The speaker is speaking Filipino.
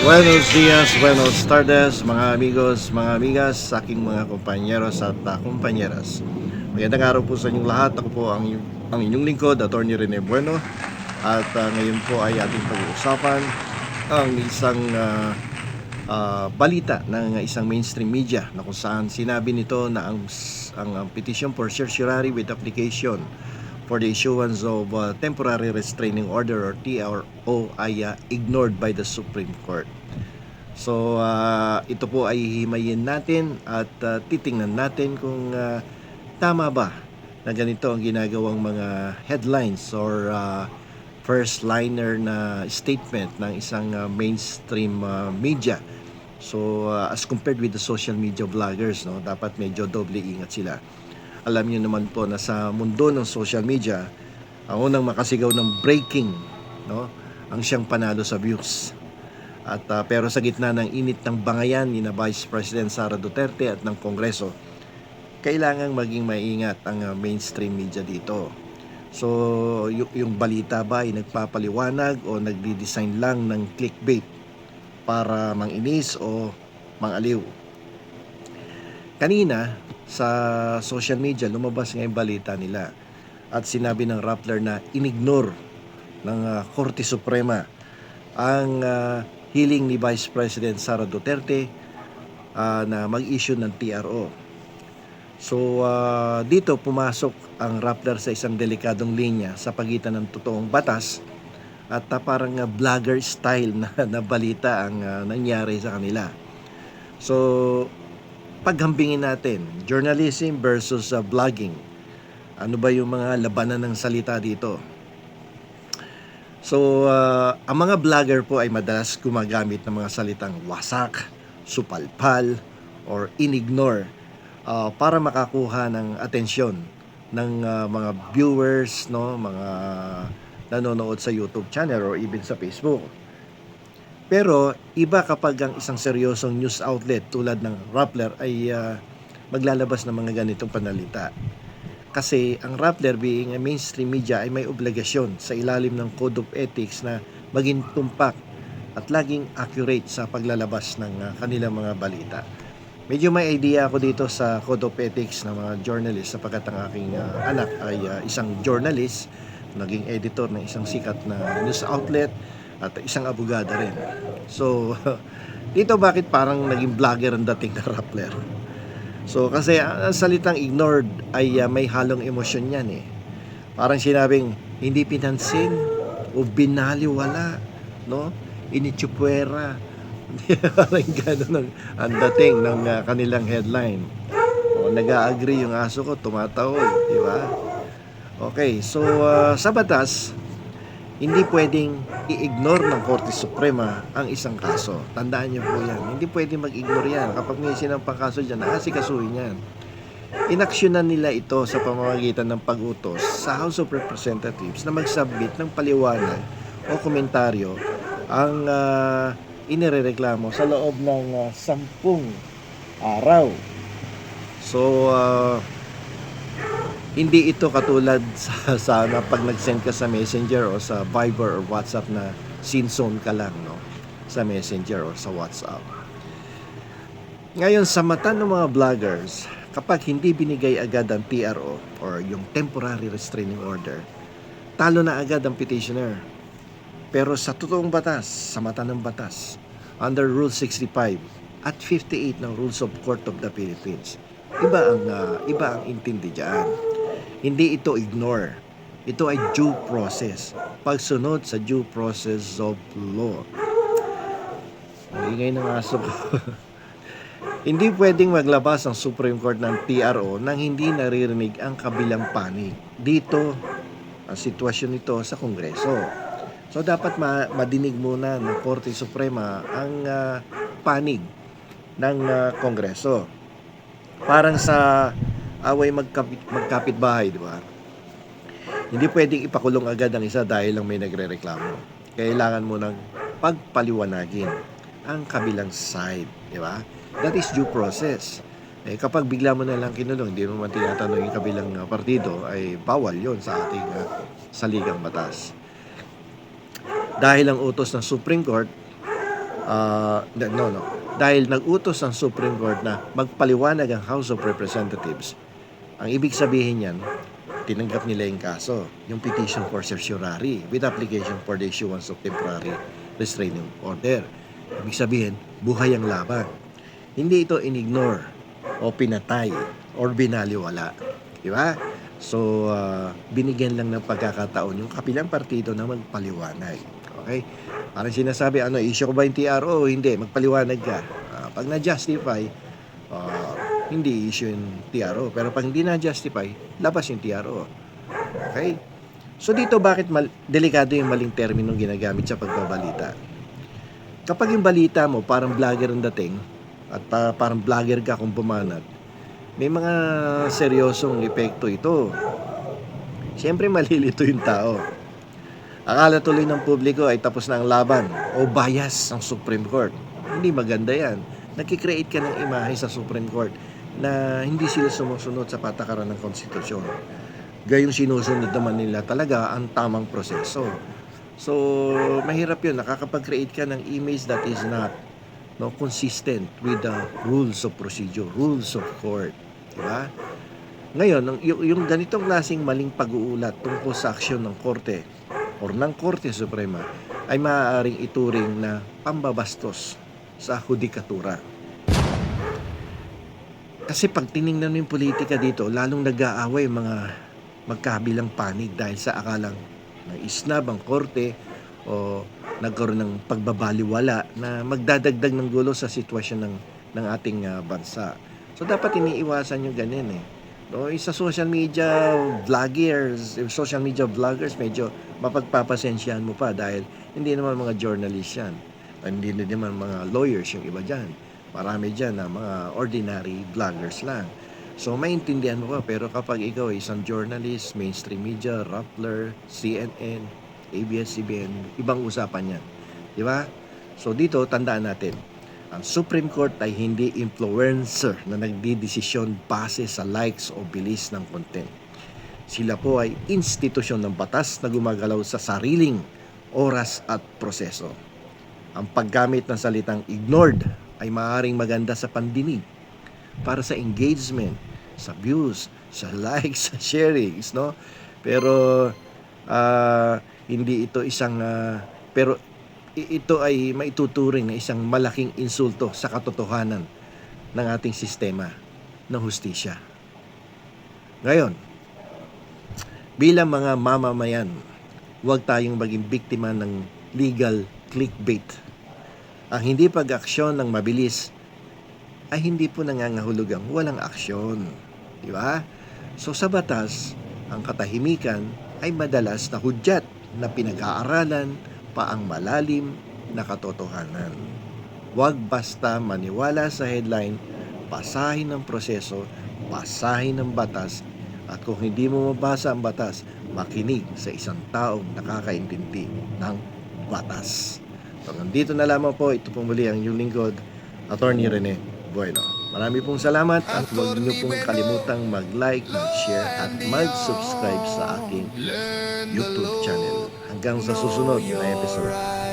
Buenos dias, buenos tardes, mga amigos, mga amigas, sa aking mga kompanyeros at kompanyeras. Magandang araw po sa inyong lahat. Ako po ang inyong lingkod, Attorney Rene Bueno. At ngayon po ay ating pag-uusapan ang isang balita ng isang mainstream media na kung saan sinabi nito na ang petition for certiorari with application for the issuance of temporary restraining order or TRO ay ignored by the Supreme Court. So ito po ay hihimayin natin at titingnan natin kung tama ba na ganito ang ginagawang mga headlines or first liner na statement ng isang mainstream media. So as compared with the social media vloggers, no, dapat medyo doble ingat sila. Alam niyo naman po na sa mundo ng social media, ang unang makasigaw ng breaking, no, ang siyang panalo sa views. At pero sa gitna ng init ng bangayan ni na Vice President Sara Duterte at ng Kongreso, kailangang maging maingat ang mainstream media dito. So yung balita ba ay nagpapaliwanag o nagdi-design lang ng clickbait para manginis o mangaliw? Kanina sa social media lumabas nga yung balita nila at sinabi ng Rappler na inignore ng Korte Suprema ang hiling ni Vice President Sara Duterte na mag-issue ng TRO. So dito pumasok ang Rappler sa isang delikadong linya sa pagitan ng totoong batas at parang vlogger style na balita ang nangyari sa kanila. So paghambingin natin, journalism versus vlogging. Ano ba yung mga labanan ng salita dito? So, ang mga vlogger po ay madalas gumagamit ng mga salitang wasak, supalpal, or inignore para makakuha ng atensyon ng mga viewers, no, mga nanonood sa YouTube channel or even sa Facebook. Pero iba kapag ang isang seryosong news outlet tulad ng Rappler ay maglalabas ng mga ganitong panalita. Kasi ang Rappler being a mainstream media ay may obligasyon sa ilalim ng Code of Ethics na maging tumpak at laging accurate sa paglalabas ng kanilang mga balita. Medyo may idea ako dito sa Code of Ethics ng mga journalist sapagkat ang aking anak ay isang journalist, naging editor ng isang sikat na news outlet at isang abogada rin. So, dito bakit parang naging vlogger ang dating na Rappler? So, kasi ang salitang ignored ay may halong emosyon yan eh. Parang sinabing hindi pinansin o binaliwala, no? Initsupwera. Parang gano'n ang dating ng kanilang headline. O, nag-a-agree yung aso ko, tumatawid, di ba? Okay, so sa batas, hindi pwedeng i-ignore ng Korte Suprema ang isang kaso. Tandaan niyo po yan. Hindi pwedeng mag-ignore yan. Kapag may sinampang kaso dyan, nakasikasuhin yan. Inaksyonan nila ito sa pamamagitan ng pag-utos sa House of Representatives na mag-submit ng paliwanag o komentaryo ang inirereklamo sa loob ng 10 araw. So, hindi ito katulad sa pag nag-send ka sa Messenger o sa Viber or WhatsApp na scene zone ka lang, no? Sa Messenger o sa WhatsApp. Ngayon, sa mata ng mga vloggers, kapag hindi binigay agad ang TRO or yung temporary restraining order, talo na agad ang petitioner. Pero sa totoong batas, sa mata ng batas, under Rule 65 at 58 ng Rules of Court of the Philippines, iba ang intindi diyan. Hindi ito ignore. Ito ay due process. Pagsunod sa due process of law. Ang ingay ng aso ko. Hindi pwedeng maglabas ang Supreme Court ng TRO nang hindi naririnig ang kabilang panig. Dito, ang sitwasyon nito sa Kongreso. So dapat madinig muna ng Korte Suprema ang panig ng Kongreso. Parang sa away magkapit-bahay, di ba? Hindi pwedeng ipakulong agad ang isa dahil lang may nagrereklamo. Kailangan mo nang pagpaliwanagin ang kabilang side, di ba? That is due process. Kapag bigla mo na lang kinulong, hindi mo man tinatanong yung kabilang partido, ay bawal yon sa ating saligang batas. Dahil ang utos ng Supreme Court No, no. Dahil nag-utos ang Supreme Court na magpaliwanag ang House of Representatives, ang ibig sabihin niyan, tinanggap nila yung kaso, yung petition for certiorari with application for the issuance of temporary restraining order. Ibig sabihin, buhay ang laban. Hindi ito in-ignore o pinatay or binaliwala. Di ba? So, binigyan lang ng pagkakataon yung kapilang partido na magpaliwanag. Okay? Parang sinasabi, issue ko ba yung TRO? Hindi, magpaliwanag ka. Pag na-justify, hindi issue yung TRO. Pero pag hindi na-justify, labas yung TRO. Okay? So dito, bakit delikado yung maling terminong ginagamit sa pagbabalita? Kapag yung balita mo, parang vlogger ang dating, at parang vlogger ka kung bumanat, may mga seryosong epekto ito. Siyempre, malilito yung tao. Akala tuloy ng publiko ay tapos na ang laban o bias ng Supreme Court. Hindi maganda yan. Nagkikreate ka ng imahe sa Supreme Court na hindi sila sumusunod sa patakaran ng konstitusyon. Gayong sinusunod naman nila talaga ang tamang proseso. So, mahirap yun. Nakakapag-create ka ng image that is not consistent with the rules of procedure, rules of court. Diba? Ngayon, yung ganitong klaseng maling pag-uulat tungkol sa aksyon ng Korte or ng Korte Suprema ay maaaring ituring na pambabastos sa hudikatura. Kasi pag tiningnan mo yung politika dito, lalong nag-aaway mga magkabilang panig dahil sa akalang isnab ang Korte o nagkaroon ng pagbabaliwala na magdadagdag ng gulo sa sitwasyon ng ating bansa. So dapat iniiwasan yung ganyan eh. No, sa social media vloggers, medyo mapagpapasensyahan mo pa dahil hindi naman mga journalist yan. Hindi naman mga lawyers yung iba dyan. Marami dyan na mga ordinary vloggers lang. So maintindihan mo pa, pero kapag ikaw ay isang journalist, mainstream media, Rappler, CNN, ABS-CBN, ibang usapan yan. Di ba? So dito, tandaan natin, ang Supreme Court ay hindi influencer na nagdidesisyon base sa likes o bilis ng content. Sila po ay institusyon ng batas na gumagalaw sa sariling oras at proseso. Ang paggamit ng salitang ignored ay maaaring maganda sa pandinig para sa engagement, sa views, sa likes, sa sharings, no? Pero hindi ito isang pero ito ay maituturing na isang malaking insulto sa katotohanan ng ating sistema ng hustisya. Ngayon, bilang mga mamamayan, huwag tayong maging biktima ng legal clickbait. Ang hindi pag-aksyon ng mabilis ay hindi po nangangahulugang walang aksyon. Di ba? So sa batas, ang katahimikan ay madalas na hudyat na pinag-aaralan pa ang malalim na katotohanan. Huwag basta maniwala sa headline, basahin ang proseso, basahin ang batas, at kung hindi mo mabasa ang batas, makinig sa isang taong nakakaintindi ng batas. So, nandito na lamang po, ito pong muli ang inyong lingkod, Attorney Rene Bueno. Marami pong salamat at huwag niyo pong kalimutang mag-like, mag-share at mag-subscribe sa aking YouTube channel. Hanggang sa susunod na episode.